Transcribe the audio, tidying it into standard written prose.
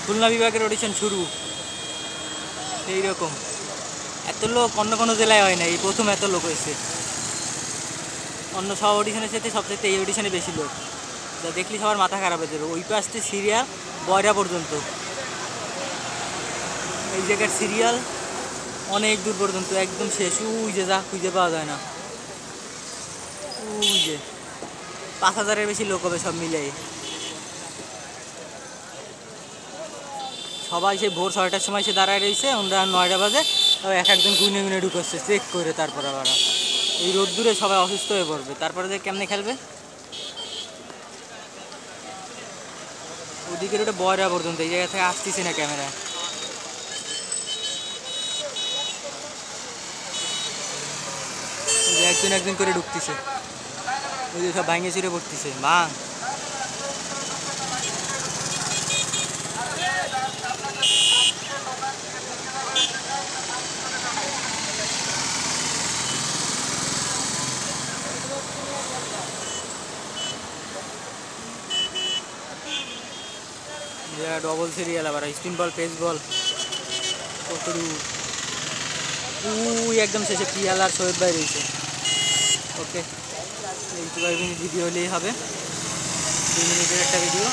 খুলনা বিভাগের অডিশন শুরু সেই রকম। এত লোক অন্য কোনো জেলায় হয় না, এই প্রথম এত লোক হয়েছে। অন্য সব অডিশনের সাথে সবচেয়ে এই অডিশনে বেশি লোক, যা দেখলি সবার মাথা খারাপ হয়ে যাবে। ওই পাশে সিরিয়াল বয়রা পর্যন্ত, এই জায়গার সিরিয়াল অনেক দূর পর্যন্ত, একদম শেষ। ওই যে যা খুঁজে পাওয়া যায় না, ওই যে 5,000-এর বেশি লোক হবে সব মিলেই। সবাই সেই ভোর 6টার সময় সে দাঁড়ায় রয়েছে, আমরা 9টা বাজে এক একজন গুনে গুনে ঢুকছে চেক করে। তারপর আবার এই রোদ্দুরে সবাই অসুস্থ হয়ে পড়বে, তারপরে যে কেমনে খেলবে। ওদিকের ওটা বয়রা পর্যন্ত, এই জায়গা থেকে আসতেছে না ক্যামেরা। একজন একজন করে ঢুকতেছে, ওই যে সব ভাঙে চিরে পড়তেছে ভাঙ। ডবল সিরিয়াল, আবার স্পিন বল, পেস বল, কত দূর। ওই একদম শেষে পিয়াল আর শোয়েব ভাই রয়েছে। ওকে, এই 2 মিনিট ভিডিও হলেই হবে, 2 মিনিটের একটা ভিডিও।